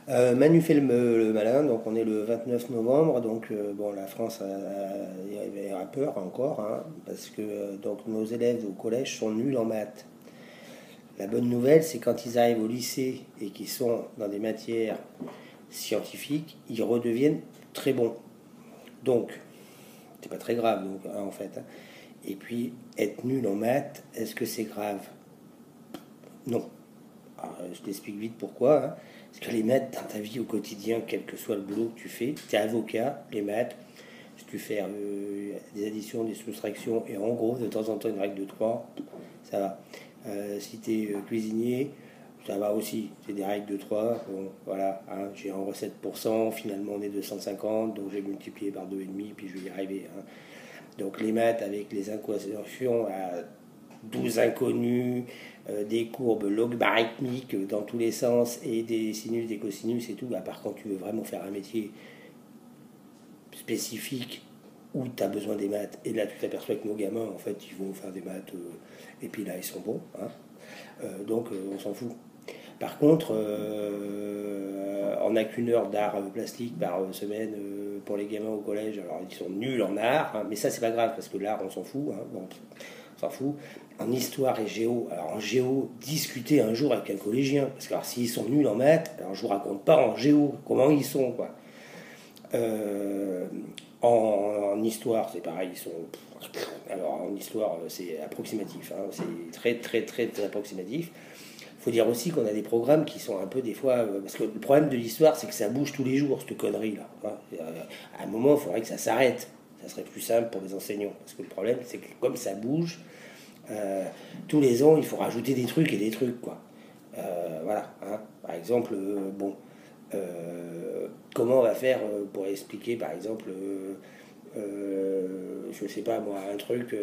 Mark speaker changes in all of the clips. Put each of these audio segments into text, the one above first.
Speaker 1: Manu fait le malin, donc on est le 29 novembre, donc bon, la France a peur encore, hein, parce que donc nos élèves au collège sont nuls en maths. La bonne nouvelle, c'est quand ils arrivent au lycée et qu'ils sont dans des matières scientifiques, ils redeviennent très bons. Donc, c'est pas très grave, donc, hein, en fait, hein. Et puis, être nul en maths, est-ce que c'est grave? Non. Alors, je t'explique vite pourquoi, hein. Parce que les maths, dans ta vie au quotidien, quel que soit le boulot que tu fais, tu es avocat, les maths, si tu fais des additions, des soustractions, et en gros, de temps en temps, une règle de 3, ça va. Si tu es cuisinier, ça va aussi. C'est des règles de 3. Bon, voilà, hein, j'ai en recette pour 100, finalement on est 250, donc j'ai multiplié par 2,5, puis je vais y arriver, hein. Donc les maths avec les équations à 12 inconnus, des courbes logarithmiques dans tous les sens et des sinus, des cosinus et tout. Bah, par contre, tu veux vraiment faire un métier spécifique où tu as besoin des maths. Et là, tu t'aperçois que nos gamins, en fait, ils vont faire des maths et puis là, ils sont bons, hein. Donc, on s'en fout. Par contre, on n'a qu'une heure d'art plastique par semaine pour les gamins au collège. Alors, ils sont nuls en art, hein, mais ça, c'est pas grave parce que l'art, on s'en fout, hein. Bon, on s'en fout. En histoire et géo, alors en géo, discuter un jour avec un collégien. Parce que alors, s'ils sont nuls en maths, alors je vous raconte pas en géo comment ils sont, quoi. Euh, en histoire, c'est pareil, ils sont. Alors en histoire, c'est approximatif, hein, c'est très très très très approximatif. Il faut dire aussi qu'on a des programmes qui sont un peu des fois. Parce que le problème de l'histoire, c'est que ça bouge tous les jours, cette connerie-là, hein. À un moment, il faudrait que ça s'arrête. Ça serait plus simple pour les enseignants. Parce que le problème, c'est que comme ça bouge, euh, tous les ans, il faut rajouter des trucs et des trucs, quoi. Voilà, hein. Par exemple, bon, comment on va faire pour expliquer, par exemple, je sais pas moi, un truc,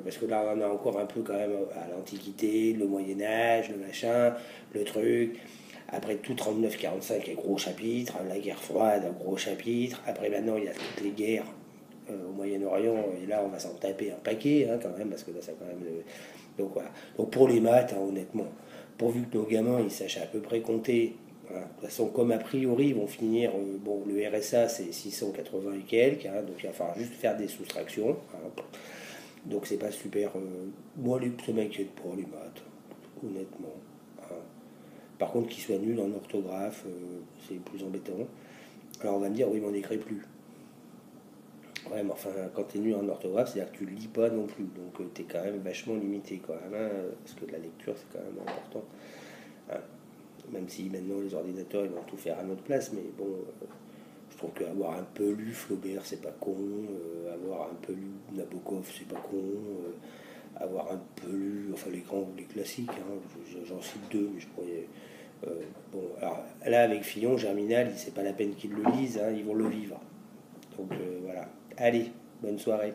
Speaker 1: parce que là on a encore un peu quand même à l'Antiquité, le Moyen-Âge, le machin, le truc. Après tout 39-45, un gros chapitre, la guerre froide, un gros chapitre. Après maintenant, il y a toutes les guerres au Moyen-Orient, et là on va s'en taper un paquet, hein, quand même, parce que là ça quand même. Donc voilà. Donc pour les maths, hein, honnêtement, pourvu que nos gamins ils sachent à peu près compter. Voilà. De toute façon, comme a priori ils vont finir, bon, le RSA c'est 680 et quelques, hein, donc il va falloir juste faire des soustractions, hein. Donc c'est pas super. Moi, ça m'inquiète pas les maths, honnêtement, hein. Par contre, qu'ils soient nuls en orthographe, c'est plus embêtant. Alors on va me dire, oui, mais on n'écrit plus. Ouais, mais enfin, quand tu es nul en orthographe, c'est-à-dire que tu lis pas non plus. Donc tu es quand même vachement limité quand même, hein, parce que la lecture, c'est quand même important, hein. Même si maintenant les ordinateurs ils vont tout faire à notre place, mais bon, je trouve qu'avoir un peu lu Flaubert, c'est pas con, avoir un peu lu Nabokov, c'est pas con, avoir un peu lu, enfin les grands, les classiques, hein, j'en cite deux, mais je pourrais. Bon, alors là, avec Fillon, Germinal, c'est pas la peine qu'ils le lisent, hein, ils vont le vivre. Donc voilà. Allez, bonne soirée.